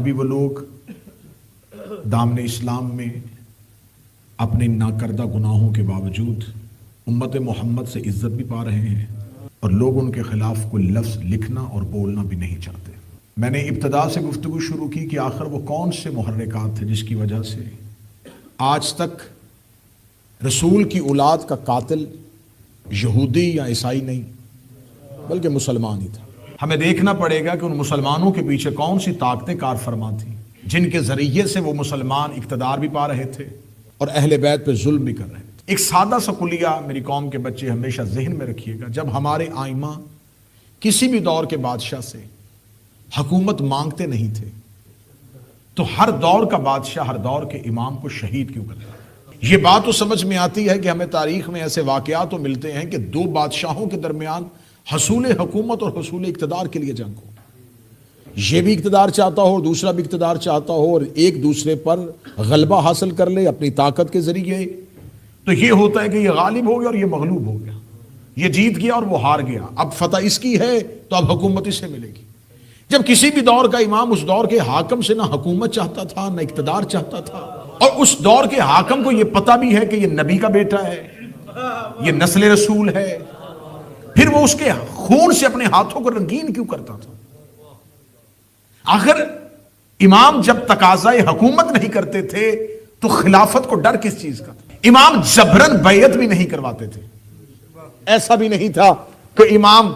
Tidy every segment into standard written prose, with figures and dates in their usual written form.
بھی وہ لوگ دامن اسلام میں اپنے ناکردہ گناہوں کے باوجود امت محمد سے عزت بھی پا رہے ہیں اور لوگ ان کے خلاف کوئی لفظ لکھنا اور بولنا بھی نہیں چاہتے۔ میں نے ابتدا سے گفتگو شروع کی کہ آخر وہ کون سے محرکات تھے جس کی وجہ سے آج تک رسول کی اولاد کا قاتل یہودی یا عیسائی نہیں بلکہ مسلمان ہی تھا۔ ہمیں دیکھنا پڑے گا کہ ان مسلمانوں کے پیچھے کون سی طاقتیں کار فرما تھیں جن کے ذریعے سے وہ مسلمان اقتدار بھی پا رہے تھے اور اہل بیت پہ ظلم بھی کر رہے تھے۔ ایک سادہ سا کلیہ میری قوم کے بچے ہمیشہ ذہن میں رکھیے گا، جب ہمارے آئمہ کسی بھی دور کے بادشاہ سے حکومت مانگتے نہیں تھے تو ہر دور کا بادشاہ ہر دور کے امام کو شہید کیوں کرتا ہے؟ یہ بات تو سمجھ میں آتی ہے کہ ہمیں تاریخ میں ایسے واقعات تو ملتے ہیں کہ دو بادشاہوں کے درمیان حصول حکومت اور حصول اقتدار کے لیے جنگ ہو، یہ بھی اقتدار چاہتا ہو اور دوسرا بھی اقتدار چاہتا ہو اور ایک دوسرے پر غلبہ حاصل کر لے اپنی طاقت کے ذریعے، تو یہ ہوتا ہے کہ یہ غالب ہو گیا اور یہ مغلوب ہو گیا، یہ جیت گیا اور وہ ہار گیا، اب فتح اس کی ہے تو اب حکومت اس سے ملے گی۔ جب کسی بھی دور کا امام اس دور کے حاکم سے نہ حکومت چاہتا تھا نہ اقتدار چاہتا تھا، اور اس دور کے حاکم کو یہ پتہ بھی ہے کہ یہ نبی کا بیٹا ہے، یہ نسل رسول ہے، پھر وہ اس کے خون سے اپنے ہاتھوں کو رنگین کیوں کرتا تھا؟ آخر امام جب تقاضائے حکومت نہیں کرتے تھے تو خلافت کو ڈر کس چیز کا تھا؟ امام جبرن بیعت بھی نہیں کرواتے تھے، ایسا بھی نہیں تھا کہ امام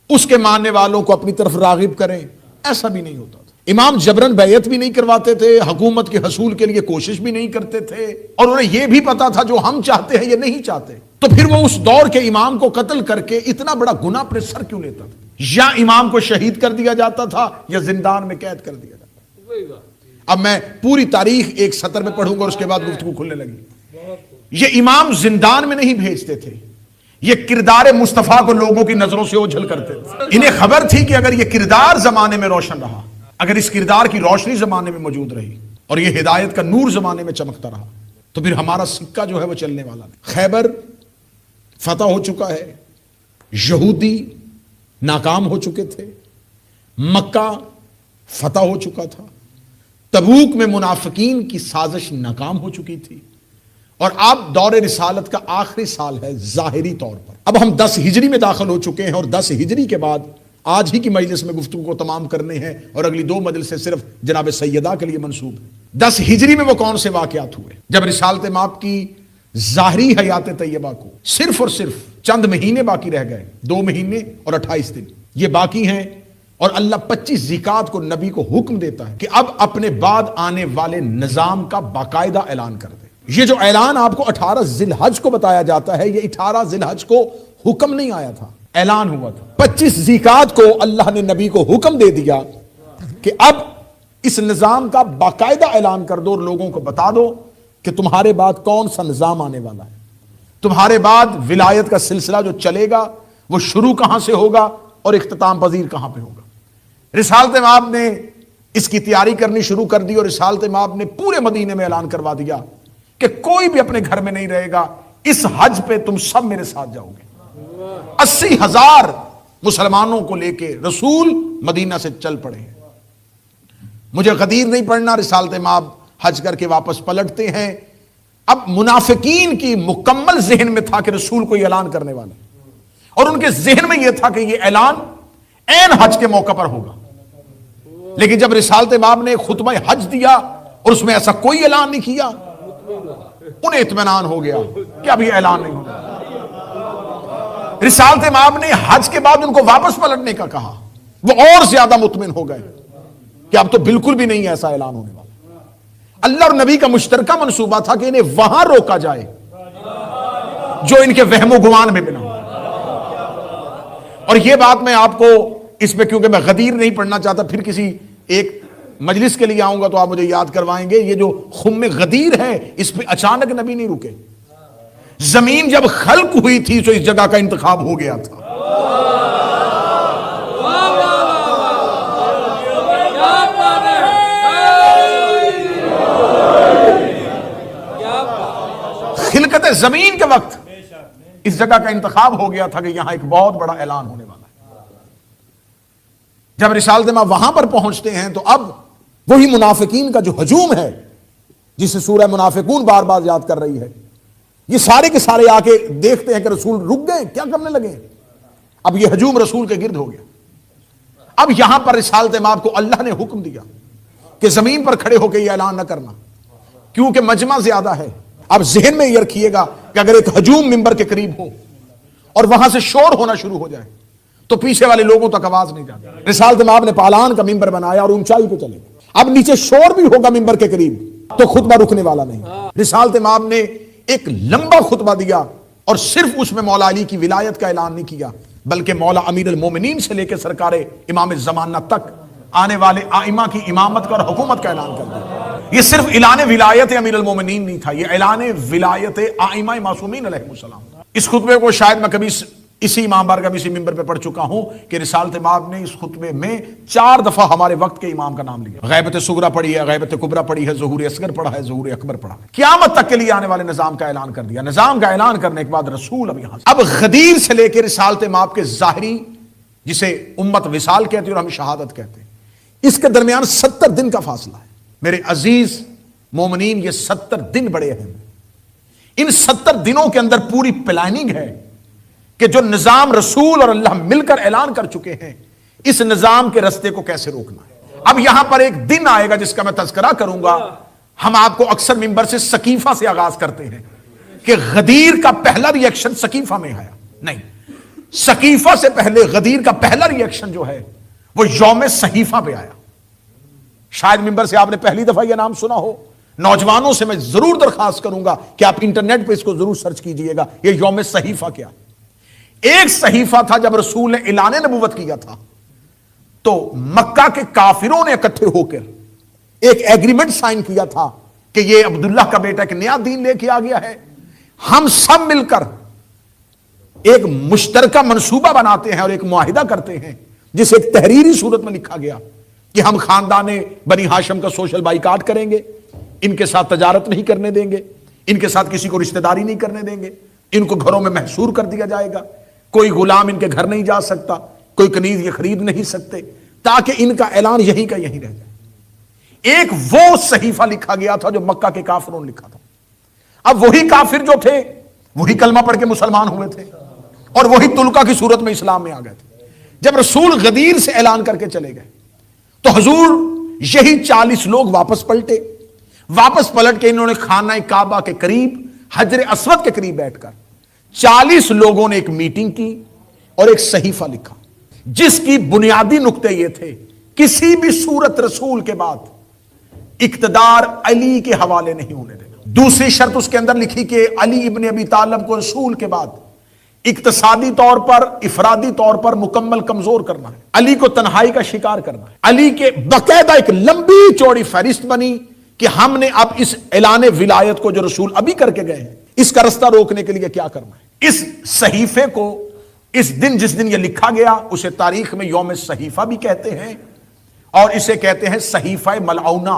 اس کے ماننے والوں کو اپنی طرف راغب کریں، ایسا بھی نہیں ہوتا تھا۔ امام جبرن بیعت بھی نہیں کرواتے تھے، حکومت کے حصول کے لیے کوشش بھی نہیں کرتے تھے، اور انہیں یہ بھی پتا تھا جو ہم چاہتے ہیں یہ نہیں چاہتے، تو پھر وہ اس دور کے امام کو قتل کر کے اتنا بڑا گناہ اپنے سر کیوں لیتا تھا؟ یا امام کو شہید کر دیا جاتا تھا یا زندان میں قید کر دیا جاتا تھا۔ اب میں پوری تاریخ ایک سطر میں پڑھوں گا اور اس کے بعد گفتگو کھلنے لگی۔ یہ امام زندان میں نہیں بھیجتے تھے، یہ کردار مصطفیٰ کو لوگوں کی نظروں سے اوجھل کرتے تھے۔ انہیں خبر تھی کہ اگر یہ کردار زمانے میں روشن رہا، اگر اس کردار کی روشنی زمانے میں موجود رہی اور یہ ہدایت کا نور زمانے میں چمکتا رہا تو پھر ہمارا سکہ جو ہے وہ چلنے والا نہیں۔ خیبر فتح ہو چکا ہے، یہودی ناکام ہو چکے تھے، مکہ فتح ہو چکا تھا، تبوک میں منافقین کی سازش ناکام ہو چکی تھی، اور اب دور رسالت کا آخری سال ہے ظاہری طور پر۔ اب ہم 10 ہجری میں داخل ہو چکے ہیں اور 10 ہجری کے بعد آج ہی کی مجلس میں گفتگو کو تمام کرنے ہیں اور اگلی 2 مجلسیں صرف جناب سیدہ کے لیے منسوب ہیں۔ 10 ہجری میں وہ کون سے واقعات ہوئے جب رسالت مآب کی ظاہری حیات طیبہ کو صرف اور صرف چند مہینے باقی رہ گئے، 2 مہینے اور 28 دن یہ باقی ہیں، اور اللہ 25 زکات کو نبی کو حکم دیتا ہے کہ اب اپنے بعد آنے والے نظام کا باقاعدہ اعلان کر دے۔ یہ جو اعلان آپ کو 18 ذی الحج کو بتایا جاتا ہے، یہ 18 ذی الحج کو حکم نہیں آیا تھا، اعلان ہوا تھا۔ 25 زکات کو اللہ نے نبی کو حکم دے دیا کہ اب اس نظام کا باقاعدہ اعلان کر دو اور لوگوں کو بتا دو کہ تمہارے بعد کون سا نظام آنے والا ہے، تمہارے بعد ولایت کا سلسلہ جو چلے گا وہ شروع کہاں سے ہوگا اور اختتام پذیر کہاں پہ ہوگا۔ رسالت مآب نے اس کی تیاری کرنی شروع کر دی اور رسالت مآب نے پورے مدینے میں اعلان کروا دیا کہ کوئی بھی اپنے گھر میں نہیں رہے گا، اس حج پہ تم سب میرے ساتھ جاؤ گے۔ 80,000 مسلمانوں کو لے کے رسول مدینہ سے چل پڑے ہیں۔ مجھے غدیر نہیں پڑھنا، رسالت مآب حج کر کے واپس پلٹتے ہیں۔ اب منافقین کی مکمل ذہن میں تھا کہ رسول کو یہ اعلان کرنے والا، اور ان کے ذہن میں یہ تھا کہ یہ اعلان عین حج کے موقع پر ہوگا، لیکن جب رسالت مآب نے خطبہ حج دیا اور اس میں ایسا کوئی اعلان نہیں کیا، انہیں اطمینان ہو گیا کہ اب یہ اعلان نہیں ہوگا۔ رسالت مآب نے حج کے بعد ان کو واپس پلٹنے کا کہا، وہ اور زیادہ مطمئن ہو گئے کہ اب تو بالکل بھی نہیں ایسا اعلان ہونے والا۔ اللہ اور نبی کا مشترکہ منصوبہ تھا کہ انہیں وہاں روکا جائے جو ان کے وہم و گمان میں بنا، اور یہ بات میں آپ کو اس میں کیونکہ میں غدیر نہیں پڑھنا چاہتا، پھر کسی ایک مجلس کے لیے آؤں گا تو آپ مجھے یاد کروائیں گے، یہ جو خم غدیر ہے اس پہ اچانک نبی نہیں رکے، زمین جب خلق ہوئی تھی تو اس جگہ کا انتخاب ہو گیا تھا۔ خلقت زمین کے وقت اس جگہ کا انتخاب ہو گیا تھا کہ یہاں ایک بہت بڑا اعلان ہونے والا ہے۔ جب رسالت مآب وہاں پر پہنچتے ہیں تو اب وہی منافقین کا جو ہجوم ہے جسے سورہ منافقون بار بار یاد کر رہی ہے، یہ سارے کے سارے آ کے دیکھتے ہیں کہ رسول رک گئے، کیا کرنے لگے؟ اب یہ ہجوم رسول کے گرد ہو گیا۔ اب یہاں پر رسالت مآب کو اللہ نے حکم دیا کہ زمین پر کھڑے ہو کے یہ اعلان نہ کرنا، کیونکہ مجمع زیادہ ہے۔ اب ذہن میں یہ رکھیے گا کہ اگر ایک ہجوم ممبر کے قریب ہو اور وہاں سے شور ہونا شروع ہو جائے تو پیچھے والے لوگوں تک آواز نہیں جاتی۔ رسالت مآب نے پالان کا ممبر بنایا اور اونچائی پہ چلے گئے۔ اب نیچے شور بھی ہوگا ممبر کے قریب تو خطبہ رکنے والا نہیں۔ رسالت مآب نے ایک لمبا خطبہ دیا اور صرف اس میں مولا علی کی ولایت کا اعلان نہیں کیا، بلکہ مولا امیر المومنین سے لے کے سرکار امام زمانہ تک آنے والے آئمہ کی امامت کا اور حکومت کا اعلان کر دیا۔ یہ صرف اعلان ولایت امیر المومنین نہیں تھا، یہ اعلان ولایت آئمہ معصومین علیہ السلام۔ اس خطبے کو شاید میں کبھی اسی امام بارگاہ میں اسی ممبر پہ پڑھ چکا ہوں کہ رسالت مآب نے اس خطبے میں 4 دفعہ ہمارے وقت کے امام کا نام لیا۔ غیبت صغریٰ پڑھی ہے، غیبت کبریٰ پڑھی ہے، ظہور اصغر پڑھا ہے، ظہور اکبر پڑھا ہے، قیامت تک کے لیے آنے والے نظام کا اعلان کر دیا۔ نظام کا اعلان کرنے کے بعد رسول اب غدیر سے لے کے رسالت مآب کے ظاہری، جسے امت وصال کہتے ہیں اور ہم شہادت کہتے ہیں، اس کے درمیان 70 دن کا فاصلہ ہے۔ میرے عزیز مومنین، یہ 70 دن بڑے اہم ہیں۔ ان 70 دنوں کے اندر پوری پلاننگ ہے کہ جو نظام رسول اور اللہ مل کر اعلان کر چکے ہیں، اس نظام کے رستے کو کیسے روکنا ہے۔ اب یہاں پر ایک دن آئے گا جس کا میں تذکرہ کروں گا۔ ہم آپ کو اکثر ممبر سے سقیفہ سے آغاز کرتے ہیں کہ غدیر کا پہلا ری ایکشن سقیفہ میں آیا، نہیں، سقیفہ سے پہلے غدیر کا پہلا ری ایکشن جو ہے وہ یوم صحیفہ پہ آیا۔ شاید ممبر سے آپ نے پہلی دفعہ یہ نام سنا ہو۔ نوجوانوں سے میں ضرور درخواست کروں گا کہ آپ انٹرنیٹ پہ اس کو ضرور سرچ کیجئے گا، یہ یوم صحیفہ کیا۔ ایک صحیفہ تھا جب رسول نے اعلان نبوت کیا تھا تو مکہ کے کافروں نے اکٹھے ہو کر ایک ایگریمنٹ سائن کیا تھا کہ یہ عبداللہ کا بیٹا ایک نیا دین لے کے آ گیا ہے، ہم سب مل کر ایک مشترکہ منصوبہ بناتے ہیں اور ایک معاہدہ کرتے ہیں جسے ایک تحریری صورت میں لکھا گیا کہ ہم خاندان بنی ہاشم کا سوشل بائیکاٹ کریں گے، ان کے ساتھ تجارت نہیں کرنے دیں گے، ان کے ساتھ کسی کو رشتہ داری نہیں کرنے دیں گے، ان کو گھروں میں محصور کر دیا جائے گا، کوئی غلام ان کے گھر نہیں جا سکتا، کوئی کنیز یہ خرید نہیں سکتے، تاکہ ان کا اعلان یہیں کا یہیں رہ جائے۔ ایک وہ صحیفہ لکھا گیا تھا جو مکہ کے کافروں نے لکھا تھا۔ اب وہی کافر جو تھے وہی کلمہ پڑھ کے مسلمان ہوئے تھے اور وہی تلقا کی صورت میں اسلام میں آ گئے تھے۔ جب رسول غدیر سے اعلان کر کے چلے گئے تو حضور یہی 40 لوگ واپس پلٹ کے انہوں نے خانہ کعبہ کے قریب حجر اسود کے قریب بیٹھ کر 40 لوگوں نے ایک میٹنگ کی اور ایک صحیفہ لکھا جس کی بنیادی نقطے یہ تھے، کسی بھی صورت رسول کے بعد اقتدار علی کے حوالے نہیں ہونے دینا۔ دوسری شرط اس کے اندر لکھی کہ علی ابن ابی طالب کو رسول کے بعد اقتصادی طور پر، افرادی طور پر مکمل کمزور کرنا ہے، علی کو تنہائی کا شکار کرنا ہے۔ علی کے باقاعدہ ایک لمبی چوڑی فہرست بنی کہ ہم نے اب اس اعلان ولایت کو جو رسول ابھی کر کے گئے ہیں اس کا رستہ روکنے کے لیے کیا کرنا ہے۔ اس صحیفے کو اس دن جس دن یہ لکھا گیا اسے تاریخ میں یوم صحیفہ بھی کہتے ہیں اور اسے کہتے ہیں صحیفہ ملعونہ۔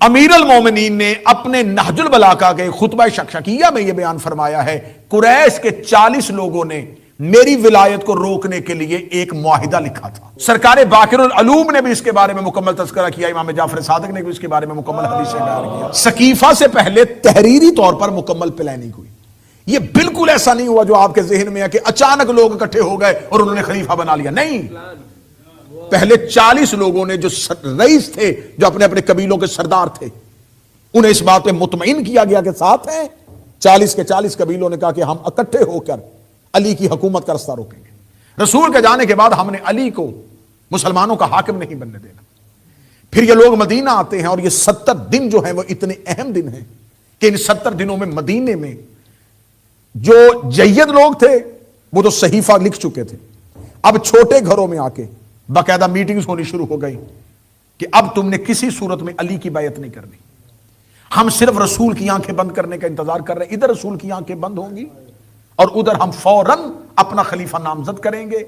امیر المومنین نے اپنے نہج البلاغہ کے خطبہ شکشکیہ میں یہ بیان فرمایا ہے، قریش کے 40 لوگوں نے میری ولایت کو روکنے کے لیے ایک معاہدہ لکھا تھا۔ سرکار باقر العلوم نے بھی اس کے بارے میں مکمل تذکرہ کیا، امام جعفر صادق نے بھی اس کے بارے میں مکمل حدیثیں بیان کیا۔ سقیفہ سے پہلے تحریری طور پر مکمل پلاننگ ہوئی۔ یہ بالکل ایسا نہیں ہوا جو آپ کے ذہن میں ہے کہ اچانک لوگ اکٹھے ہو گئے اور انہوں نے خلیفہ بنا لیا، نہیں۔ پہلے 40 لوگوں نے جو رئیس تھے، جو اپنے اپنے قبیلوں کے سردار تھے، انہیں اس بات پہ مطمئن کیا گیا کہ ساتھ ہیں۔ 40 کے 40 قبیلوں نے کہا کہ ہم اکٹھے ہو کر علی کی حکومت کا رستہ روکیں گے۔ رسول کے جانے کے بعد ہم نے علی کو مسلمانوں کا حاکم نہیں بننے دینا۔ پھر یہ لوگ مدینہ آتے ہیں اور یہ 70 دن جو ہیں وہ اتنے اہم دن ہیں کہ ان 70 دنوں میں مدینے میں جو جید لوگ تھے وہ تو صحیفہ لکھ چکے تھے، اب چھوٹے گھروں میں آ کے باقاعدہ میٹنگز ہونی شروع ہو گئی کہ اب تم نے کسی صورت میں علی کی بیعت نہیں کرنی، ہم صرف رسول کی آنکھیں بند کرنے کا انتظار کر رہے ہیں۔ ادھر رسول کی آنکھیں بند ہوں گی اور ادھر ہم فوراً اپنا خلیفہ نامزد کریں گے،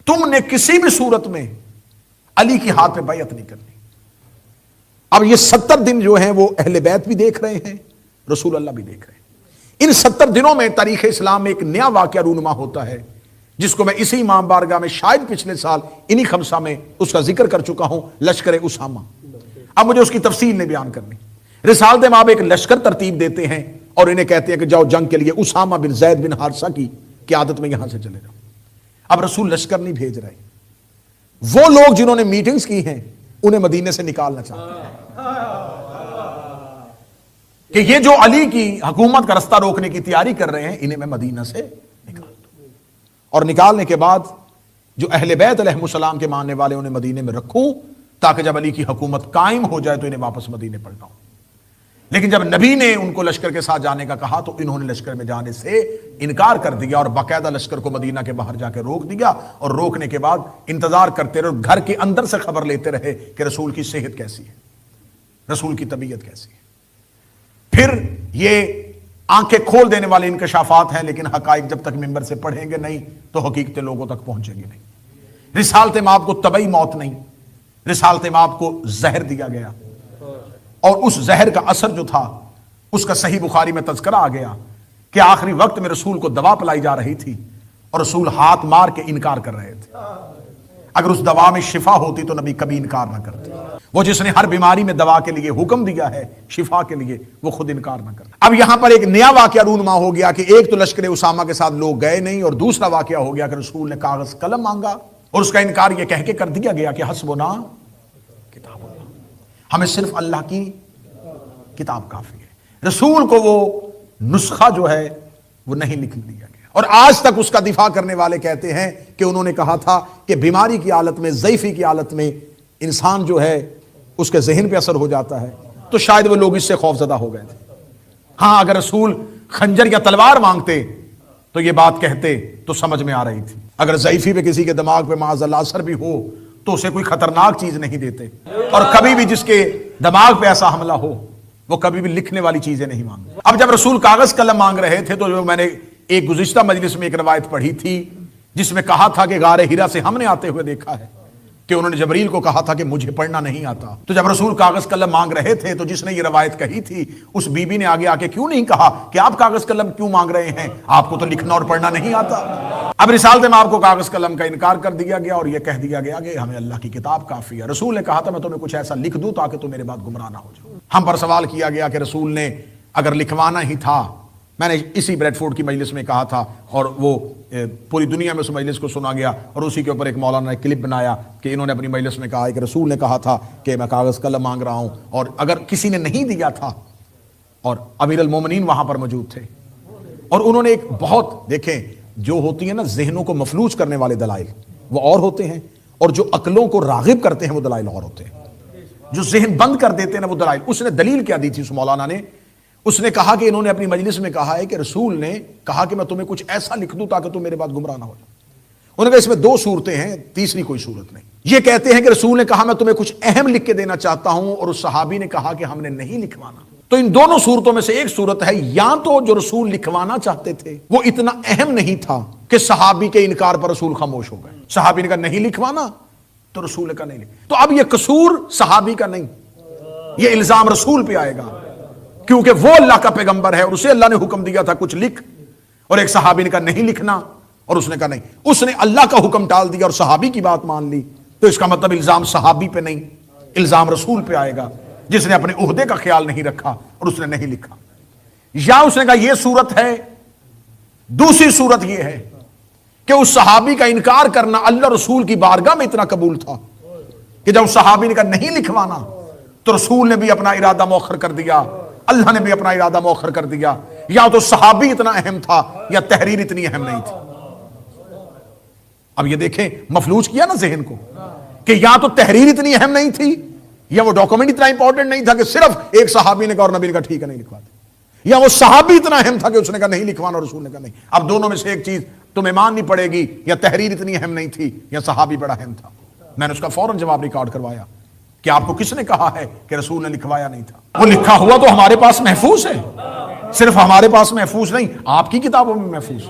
تم نے کسی بھی صورت میں علی کی ہاتھ پہ بیعت نہیں کرنی۔ اب یہ 70 دن جو ہیں وہ اہل بیت بھی دیکھ رہے ہیں، رسول اللہ بھی دیکھ رہے ہیں۔ ان 70 دنوں میں تاریخ اسلام میں ایک نیا واقعہ رونما ہوتا ہے جس کو میں اسی امام بارگاہ میں شاید پچھلے سال انہی خمسہ میں اس کا ذکر کر چکا ہوں، لشکر اسامہ۔ اب مجھے اس کی تفصیل نہیں بیان کرنی. رسالت مآب ایک لشکر ترتیب دیتے ہیں اور انہیں کہتے ہیں کہ جاؤ جنگ کے لیے اسامہ بن زید بن حارثہ کی قیادت میں یہاں سے چلے جاؤ. اب رسول لشکر نہیں بھیج رہے. وہ لوگ جنہوں نے میٹنگز کی ہیں انہیں مدینے سے نکالنا چاہتے ہیں کہ یہ جو علی کی حکومت کا رستہ روکنے کی تیاری کر رہے ہیں انہیں میں مدینہ سے نکال دوں اور نکالنے کے بعد جو اہل بیت علیہ السلام کے ماننے والے انہیں مدینے میں رکھوں تاکہ جب علی کی حکومت قائم ہو جائے تو انہیں واپس مدینے پلٹاؤں. لیکن جب نبی نے ان کو لشکر کے ساتھ جانے کا کہا تو انہوں نے لشکر میں جانے سے انکار کر دیا اور باقاعدہ لشکر کو مدینہ کے باہر جا کے روک دیا اور روکنے کے بعد انتظار کرتے رہے, گھر کے اندر سے خبر لیتے رہے کہ رسول کی صحت کیسی ہے, رسول کی طبیعت کیسی ہے. پھر یہ آنکھیں کھول دینے والے انکشافات ہیں لیکن حقائق جب تک ممبر سے پڑھیں گے نہیں تو حقیقتیں لوگوں تک پہنچیں گی نہیں. رسالت مآب کو طبعی موت نہیں, رسالت مآب کو زہر دیا گیا اور اس زہر کا اثر جو تھا اس کا صحیح بخاری میں تذکرہ آ گیا کہ آخری وقت میں رسول کو دوا پلائی جا رہی تھی اور رسول ہاتھ مار کے انکار کر رہے تھے. اگر اس دوا میں شفا ہوتی تو نبی کبھی انکار نہ کرتے. وہ جس نے ہر بیماری میں دوا کے لیے حکم دیا ہے شفا کے لیے وہ خود انکار نہ کرتا. اب یہاں پر ایک نیا واقعہ رونما ہو گیا کہ ایک تو لشکر اسامہ کے ساتھ لوگ گئے نہیں اور دوسرا واقعہ ہو گیا کہ رسول نے کاغذ قلم مانگا اور اس کا انکار یہ کہہ کے کر دیا گیا کہ حسبنا کتاب اللہ, ہمیں صرف اللہ کی کتاب کافی ہے. رسول کو وہ نسخہ جو ہے وہ نہیں لکھ دیا گیا اور آج تک اس کا دفاع کرنے والے کہتے ہیں کہ انہوں نے کہا تھا کہ بیماری کی حالت میں, ضعیفی کی حالت میں انسان جو ہے اس کے ذہن پہ اثر ہو جاتا ہے تو شاید وہ لوگ اس سے خوف زدہ ہو گئے تھے. ہاں اگر رسول خنجر یا تلوار مانگتے تو یہ بات کہتے تو سمجھ میں آ رہی تھی. اگر ضعیفی پہ کسی کے دماغ پہ معاذ اللہ اثر بھی ہو تو اسے کوئی خطرناک چیز نہیں دیتے اور کبھی بھی جس کے دماغ پہ ایسا حملہ ہو وہ کبھی بھی لکھنے والی چیزیں نہیں مانگتے. اب جب رسول کاغذ قلم مانگ رہے تھے تو جو میں نے ایک گزشتہ مجلس میں ایک روایت پڑھی تھی جس میں کہا تھا کہ غار ہرا سے ہم نے آتے ہوئے دیکھا ہے کہ انہوں نے جبریل کو کہا تھا کہ مجھے پڑھنا نہیں آتا. تو جب رسول کاغذ قلم مانگ رہے تھے تو جس نے یہ روایت کہی تھی اس بی بی نے آگے آ کے کیوں نہیں کہا کہ آپ کاغذ قلم کیوں مانگ رہے ہیں, آپ کو تو لکھنا اور پڑھنا نہیں آتا. اب رسالت مآب کو کاغذ قلم کا انکار کر دیا گیا اور یہ کہہ دیا گیا کہ ہمیں اللہ کی کتاب کافی ہے. رسول نے کہا تھا میں تمہیں کچھ ایسا لکھ دوں تاکہ تم میرے بعد گمراہ نہ ہو جاؤ. ہم پر سوال کیا گیا کہ رسول نے اگر لکھوانا ہی تھا, میں نے اسی بریڈ فورڈ کی مجلس میں کہا تھا اور وہ پوری دنیا میں اس مجلس کو سنا گیا اور اسی کے اوپر ایک مولانا نے کلپ بنایا کہ انہوں نے اپنی مجلس میں کہا ہے کہ رسول نے کہا تھا کہ میں کاغذ قلم مانگ رہا ہوں اور اگر کسی نے نہیں دیا تھا اور امیر المومنین وہاں پر موجود تھے اور انہوں نے ایک بہت, دیکھیں جو ہوتی ہیں نا ذہنوں کو مفلوج کرنے والے دلائل وہ اور ہوتے ہیں اور جو عقلوں کو راغب کرتے ہیں وہ دلائل اور ہوتے ہیں. جو ذہن بند کر دیتے ہیں نا وہ دلائل. اس نے دلیل کیا دی تھی اس مولانا نے, اس نے کہا کہ انہوں نے اپنی مجلس میں کہا ہے کہ رسول نے کہا کہ میں تمہیں کچھ ایسا لکھ دوں تاکہ تم میرے بعد گمراہ نہ ہو جاؤ. انہوں نے کہا اس میں دو صورتیں ہیں, تیسری کوئی صورت نہیں. یہ کہتے ہیں کہ رسول نے کہا میں تمہیں کچھ اہم لکھ کے دینا چاہتا ہوں اور اس صحابی نے کہا کہ ہم نے نہیں لکھوانا. تو ان دونوں صورتوں میں سے ایک صورت ہے یا تو جو رسول لکھوانا چاہتے تھے وہ اتنا اہم نہیں تھا کہ صحابی کے انکار پر رسول خاموش ہو گئے. صحابی نے کہا نہیں لکھوانا تو رسول نے کہا نہیں. تو اب یہ قصور صحابی کا نہیں, یہ الزام رسول پہ آئے گا کیونکہ وہ اللہ کا پیغمبر ہے اور اسے اللہ نے حکم دیا تھا کچھ لکھ اور ایک صحابی نے کہا نہیں لکھنا اور اس نے کہا نہیں. اس نے اللہ کا حکم ٹال دیا اور صحابی کی بات مان لی تو اس کا مطلب الزام صحابی پہ نہیں, الزام رسول پہ آئے گا جس نے اپنے عہدے کا خیال نہیں رکھا اور اس نے نہیں لکھا. یا اس نے کہا یہ صورت ہے. دوسری صورت یہ ہے کہ اس صحابی کا انکار کرنا اللہ رسول کی بارگاہ میں اتنا قبول تھا کہ جب صحابی نے کہا نہیں لکھوانا تو رسول نے بھی اپنا ارادہ مؤخر کر دیا, اللہ نے بھی اپنا ارادہ مؤخر کر دیا. یا تو صحابی اتنا اہم تھا یا تحریر اتنی اہم نہیں تھی. اب یہ دیکھیں مفلوج کیا نا ذہن کو کہ یا تو تحریر اتنی اہم نہیں تھی یا وہ ڈاکومنٹ اتنا امپورٹنٹ نہیں تھا کہ صرف ایک صحابی نے کہا اور نبی نے کہا ٹھیک ہے نہیں لکھواتے, یا وہ صحابی اتنا اہم تھا کہ اس نے کہا نہیں لکھوانا اور رسول نے کہا نہیں. اب دونوں میں سے ایک چیز تمہیں ماننی پڑے گی, یا تحریر اتنی اہم نہیں تھی یا صحابی بڑا اہم تھا. میں نے اس کا فوراً جواب ریکارڈ کروایا کہ آپ کو کس نے کہا ہے کہ رسول نے لکھوایا نہیں تھا. وہ لکھا ہوا تو ہمارے پاس محفوظ ہے, صرف ہمارے پاس محفوظ نہیں آپ کی کتابوں میں محفوظ,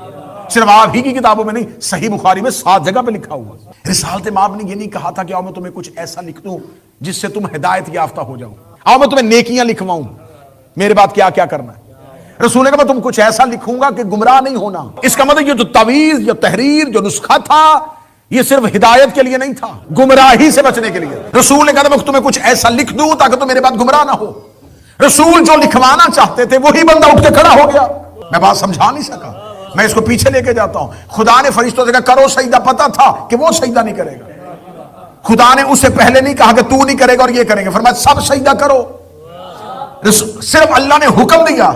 صرف آپ ہی کی کتابوں میں نہیں, صحیح بخاری میں 7 جگہ پہ لکھا ہوا. رسالت مآب نے یہ نہیں کہا تھا کہ آؤ میں تمہیں کچھ ایسا لکھ دوں جس سے تم ہدایت یافتہ ہو جاؤ, آؤ میں تمہیں نیکیاں لکھواؤں, میرے بعد کیا کیا کرنا ہے. رسول نے کہا میں تم کچھ ایسا لکھوں گا کہ گمراہ نہیں ہونا. اس کا مطلب یہ جو تعویذ یا تحریر جو نسخہ تھا یہ صرف ہدایت کے لیے نہیں تھا، گمراہی سے بچنے کے لیے۔ رسول نے کہا میں تمہیں کچھ ایسا لکھ دوں تاکہ تم میرے بعد گمراہ نہ ہو۔ رسول جو لکھوانا چاہتے تھے وہی بندہ اٹھ کے کھڑا ہو گیا۔ میں بات سمجھا نہیں سکا، میں اس کو پیچھے لے کے جاتا ہوں۔ خدا نے فرشتوں سے کہا کرو سجدہ، پتا تھا کہ وہ سجدہ نہیں کرے گا۔ خدا نے اس سے پہلے نہیں کہا کہ تو نہیں کرے گا اور یہ کریں گے، فرمایا سب سجدہ کرو۔ صرف اللہ نے حکم دیا،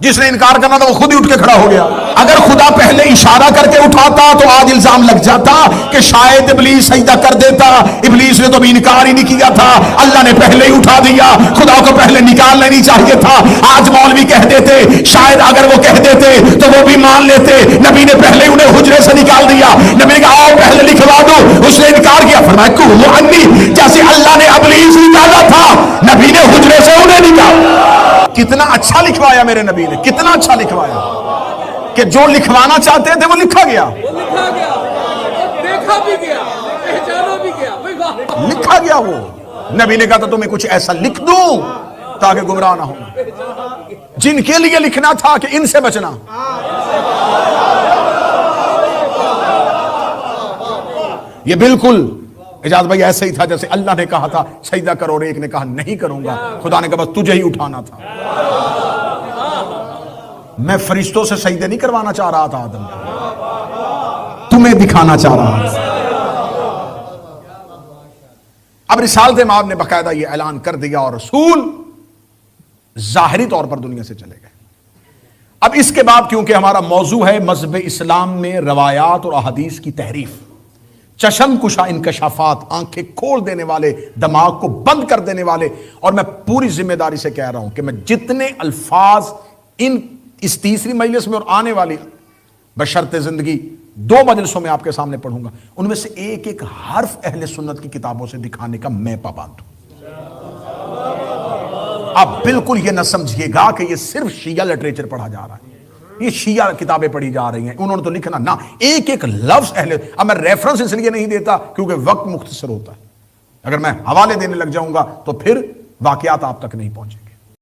جس نے انکار کرنا تھا وہ خود ہی اٹھ کے کھڑا ہو گیا۔ اگر خدا پہلے اشارہ کر کے اٹھاتا تو آج الزام لگ جاتا کہ شاید ابلیس سجدہ کر دیتا، ابلیس نے تو بھی انکار ہی نہیں کیا تھا، اللہ نے پہلے ہی اٹھا دیا، خدا کو پہلے نکالنا نہیں چاہیے تھا۔ آج مولوی کہہ دیتے، شاید اگر وہ کہہ دیتے تو وہ بھی مان لیتے، نبی نے پہلے انہیں حجرے سے نکال دیا، نبی نے کہا آؤ پہلے لکھوا دو، اس نے انکار کیا، فرمایا کہو انی، جیسے اللہ نے ابلیس نکالا تھا نبی نے حجرے سے انہیں نکالا۔ کتنا اچھا لکھوایا میرے نبی نے، کتنا اچھا لکھوایا کہ جو لکھوانا چاہتے تھے وہ لکھا گیا، دیکھا بھی گیا، پہچانا بھی گیا، لکھا گیا۔ وہ نبی نے کہا تھا تمہیں کچھ ایسا لکھ دوں تاکہ گمراہ نہ ہو۔ جن کے لیے لکھنا تھا کہ ان سے بچنا، یہ بالکل اجاز بھائی ایسے ہی تھا جیسے اللہ نے کہا تھا سجدہ کرو اور ایک نے کہا نہیں کروں گا، خدا نے کہا بس تجھے ہی اٹھانا تھا۔ میں فرشتوں سے سجدے نہیں کروانا چاہ رہا تھا آدم، تمہیں دکھانا چاہ رہا تھا۔ اب رسالت مآب نے باقاعدہ یہ اعلان کر دیا اور رسول ظاہری طور پر دنیا سے چلے گئے۔ اب اس کے بعد کیونکہ ہمارا موضوع ہے مذہب اسلام میں روایات اور احادیث کی تحریف، چشم کشا انکشافات، آنکھیں کھول دینے والے، دماغ کو بند کر دینے والے، اور میں پوری ذمہ داری سے کہہ رہا ہوں کہ میں جتنے الفاظ اس تیسری مجلس میں اور آنے والی بشرط زندگی 2 مجلسوں میں آپ کے سامنے پڑھوں گا، ان میں سے ایک ایک حرف اہل سنت کی کتابوں سے دکھانے کا میں پابند ہوں۔ آپ بالکل یہ نہ سمجھیے گا کہ یہ صرف شیعہ لٹریچر پڑھا جا رہا ہے، یہ شیعہ کتابیں پڑھی جا رہی ہیں، انہوں نے تو لکھنا نہ، ایک ایک لفظ اہل۔ اب میں ریفرنس اس لیے نہیں دیتا کیونکہ وقت مختصر ہوتا ہے، اگر میں حوالے دینے لگ جاؤں گا تو پھر واقعات آپ تک نہیں پہنچیں گے۔